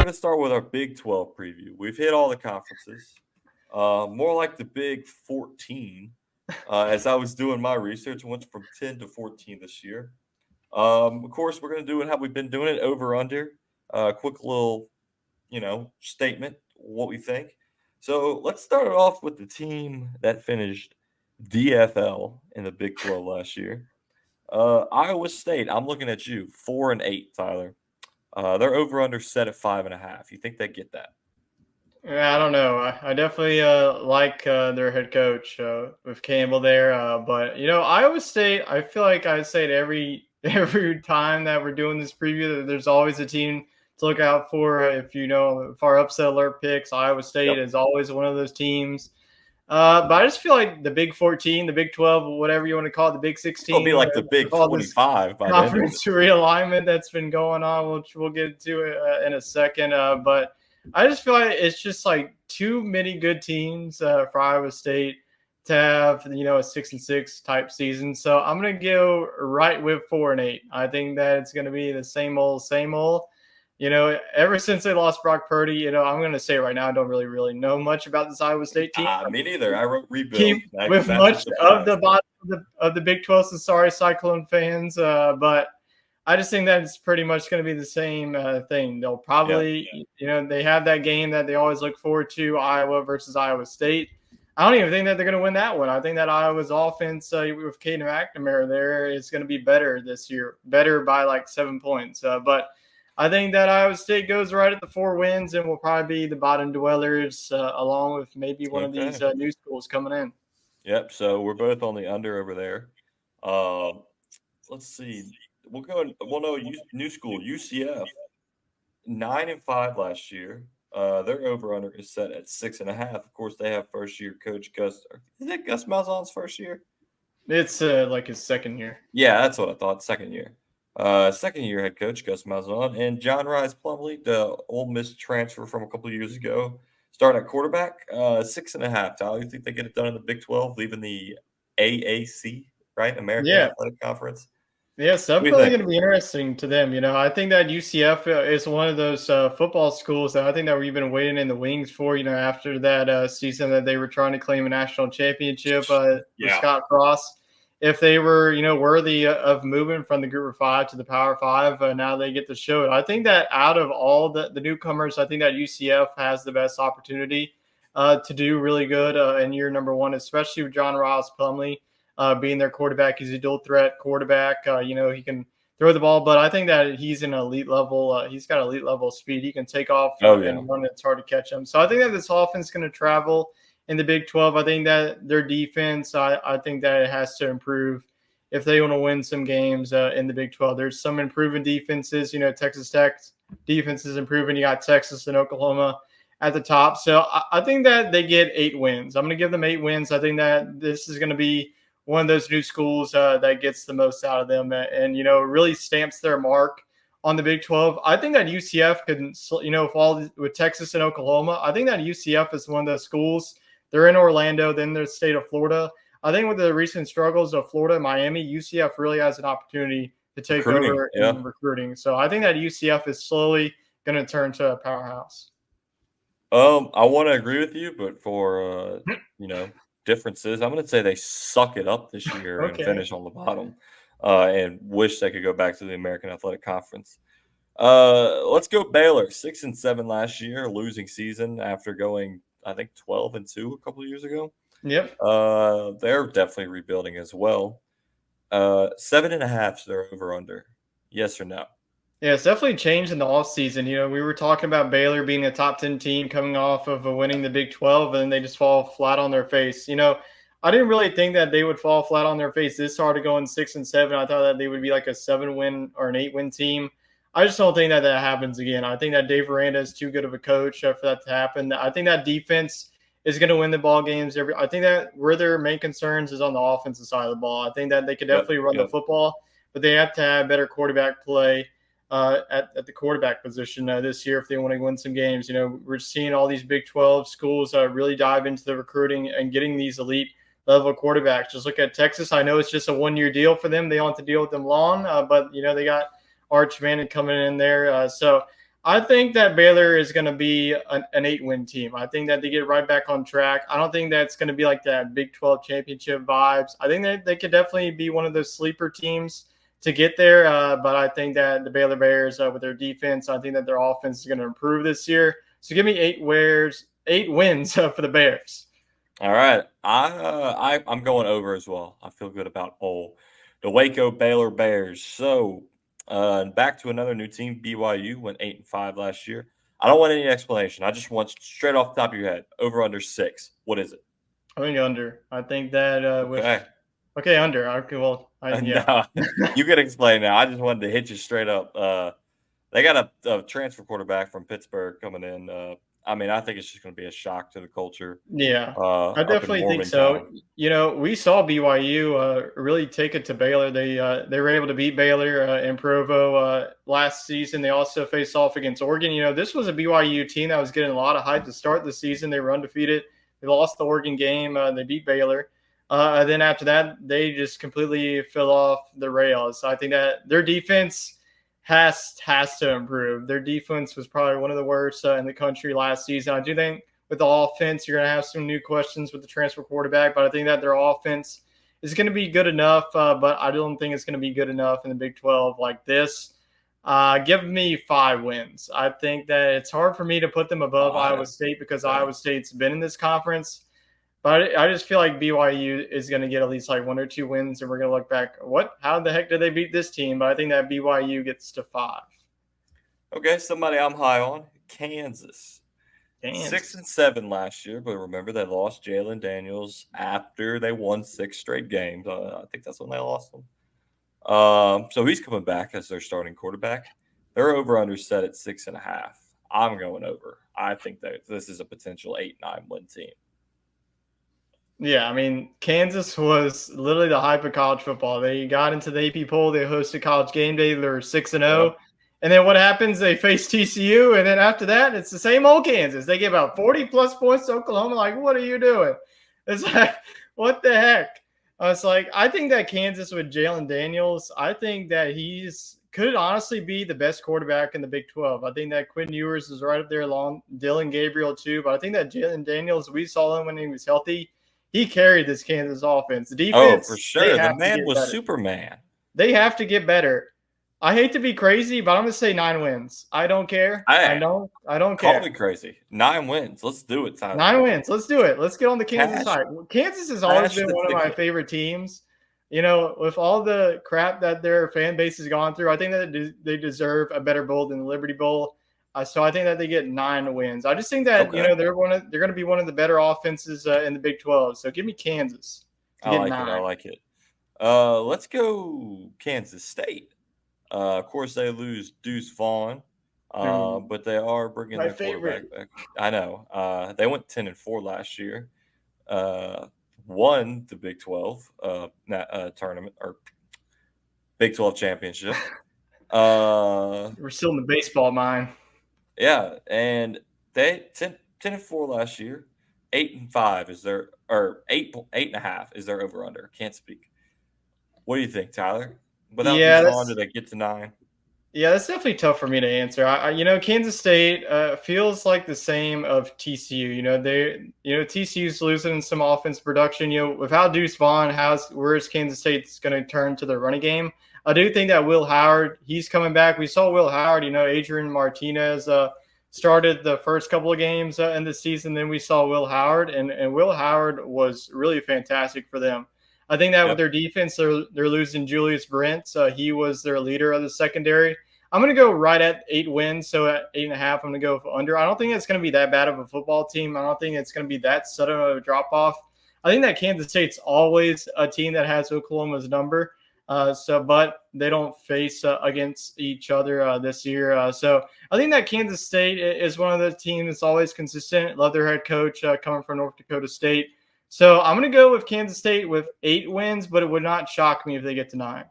going to start with our Big 12 preview. We've hit all the conferences, more like the Big 14. As I was doing my research, I went from 10 to 14 this year. Of course, we're going to do it how we've been doing it, over under. Quick little, statement, what we think. So let's start it off with the team that finished DFL in the Big 12 last year. Iowa State. I'm looking at you, 4-8, Tyler. They're over under set at 5.5. You think they get that? Yeah, I don't know. I definitely like their head coach with Campbell there, but Iowa State. I feel like I say it every time that we're doing this preview that there's always a team to look out for. If our upset alert picks, Iowa State Yep. is always one of those teams. But I just feel like the Big 14, the Big 12, whatever you want to call it, the Big It's gonna be 16, like the with Big all this 25 by the end of it. conference realignment that's been going on, which we'll get to in a second. But I just feel like it's just like too many good teams for Iowa State to have, a 6-6 type season. So I'm gonna go right with 4-8. I think that it's gonna be the same old, same old. Ever since they lost Brock Purdy, I'm going to say right now, I don't really know much about this Iowa State team. Me neither. I wrote rebuild. Team with much of the bottom of the Big 12. So sorry, Cyclone fans, but I just think that it's pretty much going to be the same thing. They'll probably, they have that game that they always look forward to, Iowa versus Iowa State. I don't even think that they're going to win that one. I think that Iowa's offense with Caden McNamara there is going to be better this year, better by like 7 points. But I think that Iowa State goes right at the 4 wins and will probably be the bottom dwellers, along with maybe one of these new schools coming in. Yep. So we're both on the under over there. Let's see. We'll go. We'll know new school UCF 9-5 last year. Their over under is set at 6.5. Of course, they have first year coach Gus. Is it Gus Malzahn's first year? It's like his second year. Yeah, that's what I thought. Second year. Second year head coach Gus Malzahn and John Rhys Plumlee, the Ole Miss transfer from a couple of years ago, starting at quarterback. 6.5. Tyler, you think they get it done in the Big 12, leaving the AAC, right? American Athletic Conference. Yeah, it's definitely going to be interesting to them. I think that UCF is one of those football schools that I think that we've been waiting in the wings for. After that season that they were trying to claim a national championship with Scott Frost. If they were, worthy of moving from the Group of 5 to the Power 5, now they get to show it. I think that out of all the newcomers, I think that UCF has the best opportunity to do really good in year number 1, especially with John Rhys Plumlee being their quarterback. He's a dual threat quarterback. He can throw the ball, but I think that he's an elite level. He's got elite level speed. He can take off and run. It's hard to catch him. So I think that this offense is going to travel in the Big 12. I think that their defense, I think that it has to improve if they want to win some games in the Big 12. There's some improving defenses. Texas Tech's defense is improving. You got Texas and Oklahoma at the top. So I think that they get 8 wins. I'm going to give them 8 wins. I think that this is going to be one of those new schools that gets the most out of them and really stamps their mark on the Big 12. I think that UCF could, fall with Texas and Oklahoma. I think that UCF is one of those schools. They're in Orlando, then the state of Florida. I think with the recent struggles of Florida and Miami, UCF really has an opportunity to take over in recruiting. So I think that UCF is slowly going to turn to a powerhouse. I want to agree with you, but for differences, I'm going to say they suck it up this year and finish on the bottom, and wish they could go back to the American Athletic Conference. Let's go Baylor, 6-7 last year, losing season after going, I think, 12-2 a couple of years ago. Yep. They're definitely rebuilding as well. 7.5 is their over under. Yes or no? Yeah, it's definitely changed in the offseason. We were talking about Baylor being a top 10 team coming off of winning the Big 12, and they just fall flat on their face. I didn't really think that they would fall flat on their face this hard to go in 6-7. I thought that they would be like a 7-win or an 8-win team. I just don't think that happens again. I think that Dave Aranda is too good of a coach for that to happen. I think that defense is going to win the ball games. I think that where their main concerns is on the offensive side of the ball. I think that they could definitely run the football, but they have to have better quarterback play at the quarterback position this year if they want to win some games. We're seeing all these Big 12 schools really dive into the recruiting and getting these elite level quarterbacks. Just look at Texas. I know it's just a 1-year deal for them. They don't have to deal with them long, but they got Arch Manning coming in there. So I think that Baylor is going to be an 8-win team. I think that they get right back on track. I don't think that's going to be like that Big 12 championship vibes. I think that they could definitely be one of those sleeper teams to get there. But I think that the Baylor Bears, with their defense, I think that their offense is going to improve this year. So give me 8 wins for the Bears. All right, I'm going over as well. I feel good about the Waco Baylor Bears. So back to another new team. BYU went 8-5 last year. I don't want any explanation. I just want straight off the top of your head. Over under 6. What is it? I think under. I think that Okay. under. Okay, well, yeah. No, you can explain now. I just wanted to hit you straight up. They got a transfer quarterback from Pittsburgh coming in. I think it's just going to be a shock to the culture. Yeah, I Up in definitely think so. Morgantown. We saw BYU really take it to Baylor. They were able to beat Baylor in Provo last season. They also faced off against Oregon. This was a BYU team that was getting a lot of hype to start the season. They were undefeated. They lost the Oregon game. They beat Baylor. Then after that, they just completely fell off the rails. I think that their defense has to improve. Their defense was probably one of the worst in the country last season. I do think with the offense, you're going to have some new questions with the transfer quarterback, but I think that their offense is going to be good enough, but I don't think it's going to be good enough in the Big 12 like this. Give me 5 wins. I think that it's hard for me to put them above Iowa State because Iowa State's been in this conference. But I just feel like BYU is going to get at least like 1 or 2 wins, and we're going to look back. How the heck did they beat this team? But I think that BYU gets to 5. Okay, somebody I'm high on. Kansas. 6-7 last year, but remember they lost Jalen Daniels after they won 6 straight games. I think that's when they lost them. So he's coming back as their starting quarterback. They're over/under set at 6.5. I'm going over. I think that this is a potential 8-9 win team. Yeah, Kansas was literally the hype of college football. They got into the AP poll. They hosted College Game Day. They were 6-0. Yep. And then what happens? They face TCU. And then after that, it's the same old Kansas. They give about 40-plus points to Oklahoma. Like, what are you doing? It's like, what the heck? It's like, I think that Kansas with Jalen Daniels, I think that could honestly be the best quarterback in the Big 12. I think that Quinn Ewers is right up there along Dylan Gabriel too. But I think that Jalen Daniels, we saw him when he was healthy. He carried this Kansas offense. The defense, for sure. The man was better. Superman. They have to get better. I hate to be crazy, but I'm going to say 9 wins. I don't care. I don't care. Call me crazy. 9 wins. Let's do it, Tyler. 9 wins. Let's do it. Let's get on the Kansas side. Kansas has always been one of my favorite teams. With all the crap that their fan base has gone through, I think that they deserve a better bowl than the Liberty Bowl. So I think that they get 9 wins. I just think that they're going to be one of the better offenses in the Big 12. So give me Kansas. I like it. Let's go Kansas State. Of course, they lose Deuce Vaughn, but they are bringing their quarterback back. I know. They went 10-4 last year. Won the Big 12 tournament or Big 12 championship. We're still in the baseball mind. Yeah, and they 10-4 last year. 8-5 is their, or 8.5 is their over under. Can't speak. What do you think, Tyler? Without Deshaun, did they get to 9? Yeah, that's definitely tough for me to answer. Kansas State feels like the same of TCU. TCU's losing some offense production. Without Deuce Vaughn, where is Kansas State's going to turn to their running game? I do think that Will Howard, he's coming back. We saw Will Howard, Adrian Martinez started the first couple of games in the season. Then we saw Will Howard, and Will Howard was really fantastic for them. I think that with their defense, they're losing Julius Brent. He was their leader of the secondary. I'm going to go right at 8 wins. So at 8.5, I'm going to go under. I don't think it's going to be that bad of a football team. I don't think it's going to be that sudden of a drop off. I think that Kansas State's always a team that has Oklahoma's number. But they don't face against each other this year. So I think that Kansas State is one of the teams that's always consistent. Love their head coach coming from North Dakota State. So I'm going to go with Kansas State with 8 wins, but it would not shock me if they get to 9.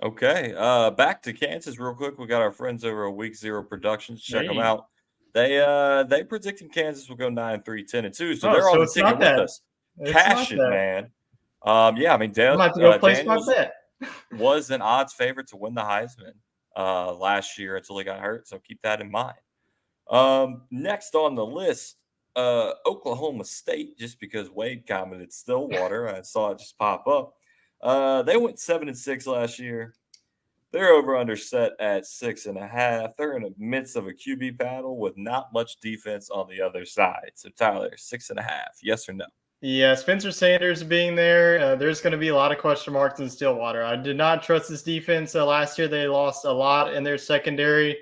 Okay. Back to Kansas real quick. We got our friends over at Week 0 Productions. Check them out. They predicting Kansas will go 9-3, 10-2. So they're on the ticket with us. Cash it, man. Dale Daniels was an odds favorite to win the Heisman. last year until he got hurt. So keep that in mind. Next on the list, Oklahoma State, just because Wade commented Stillwater, I saw it just pop up. They went 7-6 last year. They're over under set at 6.5. They're in the midst of a QB battle with not much defense on the other side. So Tyler, 6.5. Yes or no? Yeah, Spencer Sanders being there, there's going to be a lot of question marks in Stillwater. I did not trust this defense. Last year, they lost a lot in their secondary.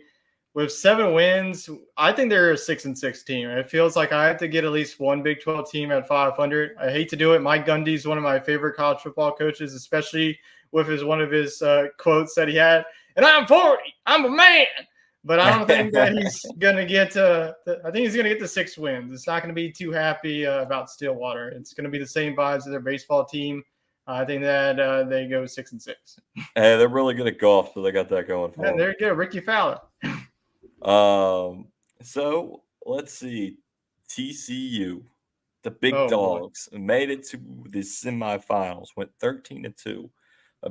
With 7 wins, I think they're a 6-6 team. It feels like I have to get at least one Big 12 team at 500. I hate to do it. Mike Gundy is one of my favorite college football coaches, especially with one of his quotes that he had. And I'm 40. I'm a man. But I don't think that he's going to get to – I think he's going to get the 6 wins. It's not going to be too happy about Stillwater. It's going to be the same vibes as their baseball team. I think that they go 6-6. Hey, they're really good at golf, so they got that going for them. There you go, Ricky Fowler. So let's see. TCU, the big dogs, made it to the semifinals, went 13-2.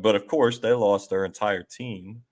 But of course, they lost their entire team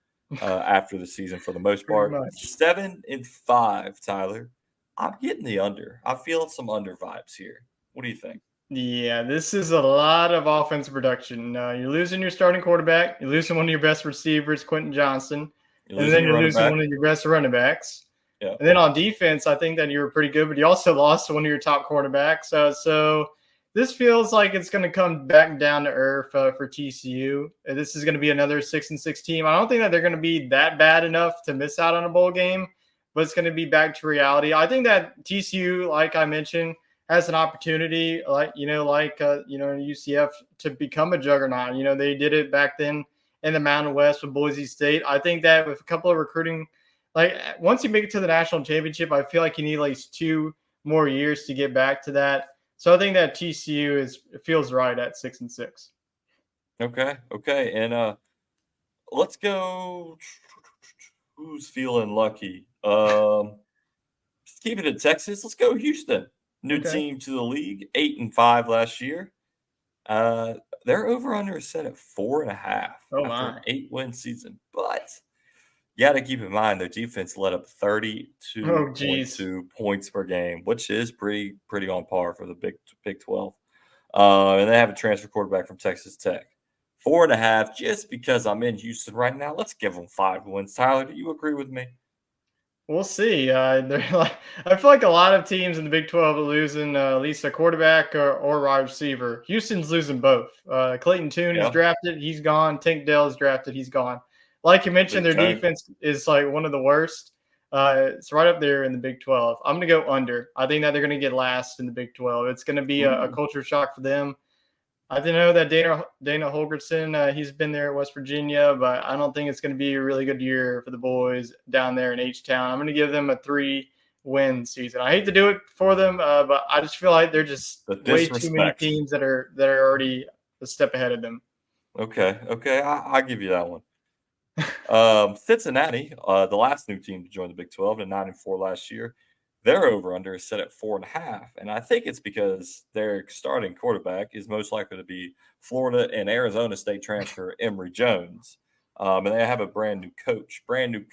after the season for the most part. 7-5, Tyler. I'm getting the under. I'm feeling some under vibes here. What do you think? Yeah, this is a lot of offensive production. You're losing your starting quarterback. You're losing one of your best receivers, Quentin Johnson. And then you're losing one of your best running backs. Yeah. And then on defense, I think that you were pretty good, but you also lost one of your top cornerbacks. So this feels like it's going to come back down to earth for TCU. This is going to be another 6-6 team. I don't think that they're going to be that bad enough to miss out on a bowl game, but it's going to be back to reality. I think that TCU, like I mentioned, has an opportunity, UCF to become a juggernaut. They did it back then in the Mountain West with Boise State. I think that with a couple of recruiting, once you make it to the national championship, I feel like you need at least 2 more years to get back to that. So I think that TCU feels right at 6-6. Okay. And let's go. Who's feeling lucky? Keep it in Texas. Let's go Houston. New team to the league, 8-5 last year. They're over under a set at 4.5 after an 8-win season. But you got to keep in mind their defense let up 32.2 points per game, which is pretty on par for the Big 12. And they have a transfer quarterback from Texas Tech. 4.5, just because I'm in Houston right now. Let's give them 5 wins. Tyler, do you agree with me? We'll see. I feel like a lot of teams in the Big 12 are losing at least a quarterback or wide receiver. Houston's losing both. Clayton Tune is drafted. He's gone. Tank Dell is drafted. He's gone. Like you mentioned, their defense is like one of the worst. It's right up there in the Big 12. I'm going to go under. I think that they're going to get last in the Big 12. It's going to be a culture shock for them. I didn't know that Dana Holgorsen, he's been there at West Virginia, but I don't think it's going to be a really good year for the boys down there in H-Town. I'm going to give them a 3-win season. I hate to do it for them, but I just feel like they're just way too many teams that are already a step ahead of them. Okay, I'll give you that one. Cincinnati, the last new team to join the Big 12, and 9-4 last year. Their over-under is set at 4.5, and I think it's because their starting quarterback is most likely to be Florida and Arizona State transfer Emory Jones. And they have a brand new coach, brand new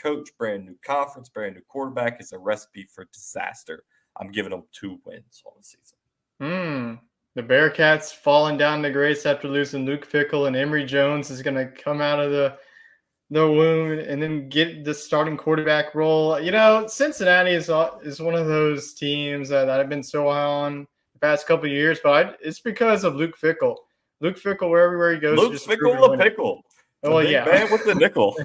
conference, brand new quarterback. It's a recipe for disaster. I'm giving them 2 wins on the season. The Bearcats falling down the grace after losing Luke Fickell, and Emory Jones is going to come out of the womb and then get the starting quarterback role. Cincinnati is one of those teams that I've been so high on the past couple of years, but it's because of Luke Fickell. Luke Fickell, wherever he goes, Luke Fickell, the pickle. Oh yeah, man with the nickel.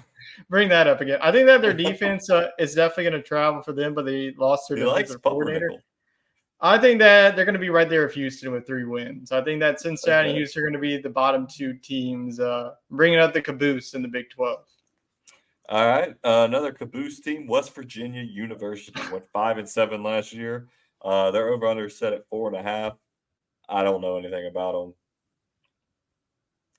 Bring that up again. I think that their defense is definitely going to travel for them, but they lost their defensive coordinator. I think that they're going to be right there with Houston with 3 wins. I think that Cincinnati and Houston are going to be the bottom 2 teams, bringing up the caboose in the Big 12. All right, another caboose team, West Virginia University, went 5-7 last year. Their over/under set at 4.5. I don't know anything about them.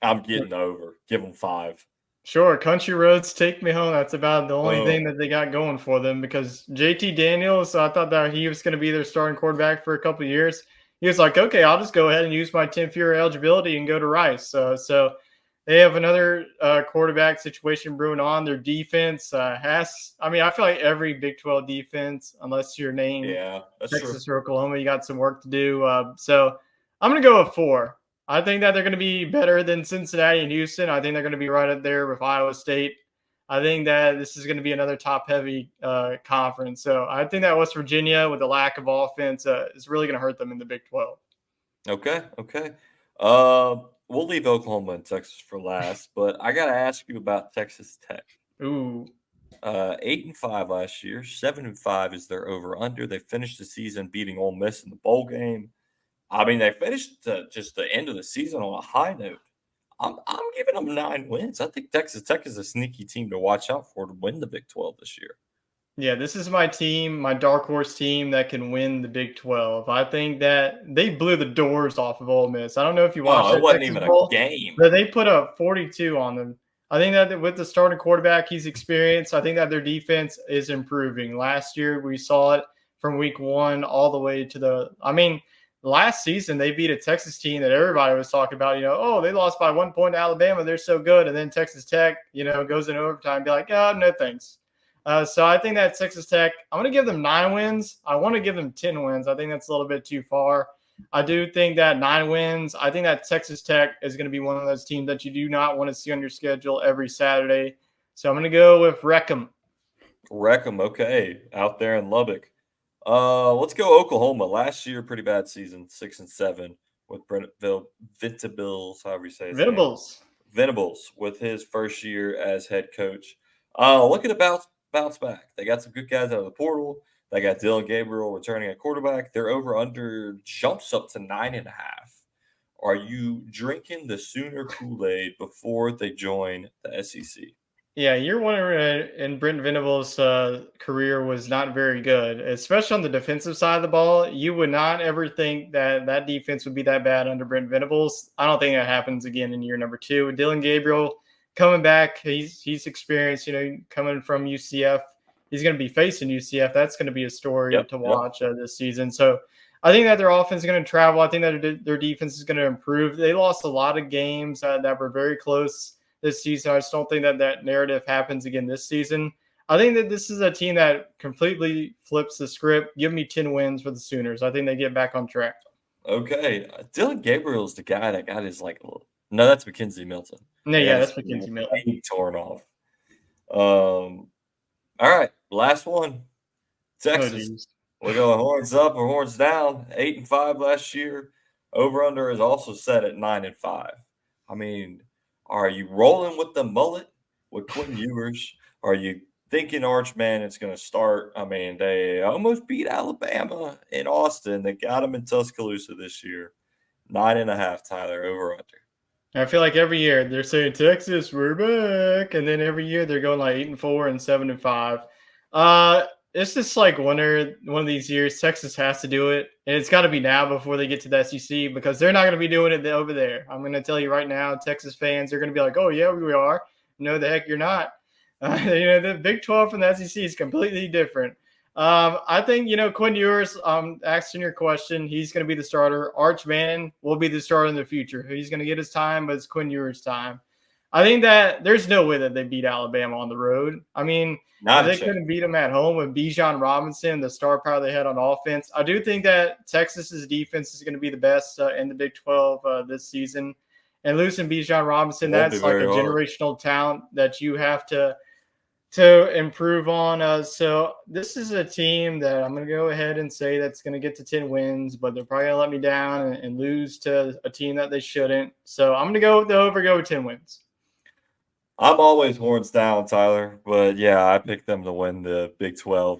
I'm getting over. Give them 5. Sure, Country Roads take me home. That's about the only thing that they got going for them, because JT Daniels, I thought that he was going to be their starting quarterback for a couple of years. He was like, okay, I'll just go ahead and use my 10th year eligibility and go to Rice. So They have another quarterback situation brewing on. Their defense I feel like every Big 12 defense, unless you're named Yeah, that's true. Texas or Oklahoma, you got some work to do. So I'm going to go with 4. I think that they're going to be better than Cincinnati and Houston. I think they're going to be right up there with Iowa State. I think that this is going to be another top-heavy conference. So I think that West Virginia, with the lack of offense, is really going to hurt them in the Big 12. Okay, okay. We'll leave Oklahoma and Texas for last, but I got to ask you about Texas Tech. Ooh. 8-5 last year. 7-5 is their over/under. They finished the season beating Ole Miss in the bowl game. I mean, they finished just the end of the season on a high note. I'm giving them 9 wins. I think Texas Tech is a sneaky team to watch out for to win the Big 12 this year. Yeah, this is my team, my dark horse team that can win the Big 12. I think that they blew the doors off of Ole Miss. I don't know if you watched Oh, it that wasn't Texas even a Bowl, game. but they put up 42 on them. I think that with the starting quarterback, he's experienced. I think that their defense is improving. Last year, we saw it from week 1 all the way to last season, they beat a Texas team that everybody was talking about, oh, they lost by 1 point to Alabama. They're so good. And then Texas Tech, goes in overtime and be like, oh, no thanks. So I think that Texas Tech, I'm going to give them 9 wins. I want to give them 10 wins. I think that's a little bit too far. I do think that 9 wins. I think that Texas Tech is going to be one of those teams that you do not want to see on your schedule every Saturday. So I'm going to go with Wreckham. Wreckham, okay, out there in Lubbock. Let's go Oklahoma. Last year, pretty bad season, 6-7 with Brentville Ventables, however you say his name. Venables with his first year as head coach. Looking to bounce back. They got some good guys out of the portal. They got Dylan Gabriel returning at quarterback. Their over/under jumps up to 9.5. Are you drinking the Sooner Kool-Aid before they join the SEC? Yeah, year 1 in Brent Venables' career was not very good, especially on the defensive side of the ball. You would not ever think that that defense would be that bad under Brent Venables. I don't think that happens again in year number 2. Dylan Gabriel coming back, he's experienced, coming from UCF. He's going to be facing UCF. That's going to be a story to watch this season. So I think that their offense is going to travel. I think that their defense is going to improve. They lost a lot of games that were very close this season. I just don't think that that narrative happens again this season. I think that this is a team that completely flips the script. Give me 10 wins for the Sooners. I think they get back on track. Okay. Dylan Gabriel's the guy that got his no, that's Mackenzie Milton. No, yeah, that's Mackenzie Milton. Torn off. All right, last one. Texas. We're going horns up or horns down. 8-5 last year. Over/under is also set at 9-5. I mean, are you rolling with the mullet with Quinn Ewers? Are you thinking Arch Manning's going to start? I mean, they almost beat Alabama in Austin. They got them in Tuscaloosa this year. 9.5, Tyler, over/under. I feel like every year they're saying Texas, we're back, and then every year they're going like 8-4 and 7-5. It's just like one of these years Texas has to do it, and it's got to be now before they get to the SEC because they're not going to be doing it over there. I'm going to tell you right now, Texas fans are going to be like, "Oh yeah, we are." No, the heck you're not. The Big 12 from the SEC is completely different. I think Quinn Ewers. Asking your question, he's going to be the starter. Arch Manning will be the starter in the future. He's going to get his time, but it's Quinn Ewers' time. I think that there's no way that they beat Alabama on the road. I mean, if they couldn't beat them at home with Bijan Robinson, the star power they had on offense, I do think that Texas's defense is going to be the best in the Big 12 this season. And losing Bijan Robinson, that's like a generational talent that you have to improve on. So this is a team that I'm going to go ahead and say that's going to get to 10 wins, but they're probably going to let me down and lose to a team that they shouldn't. So I'm going to go with the over, go with 10 wins. I'm always horns down, Tyler, but yeah, I picked them to win the Big 12.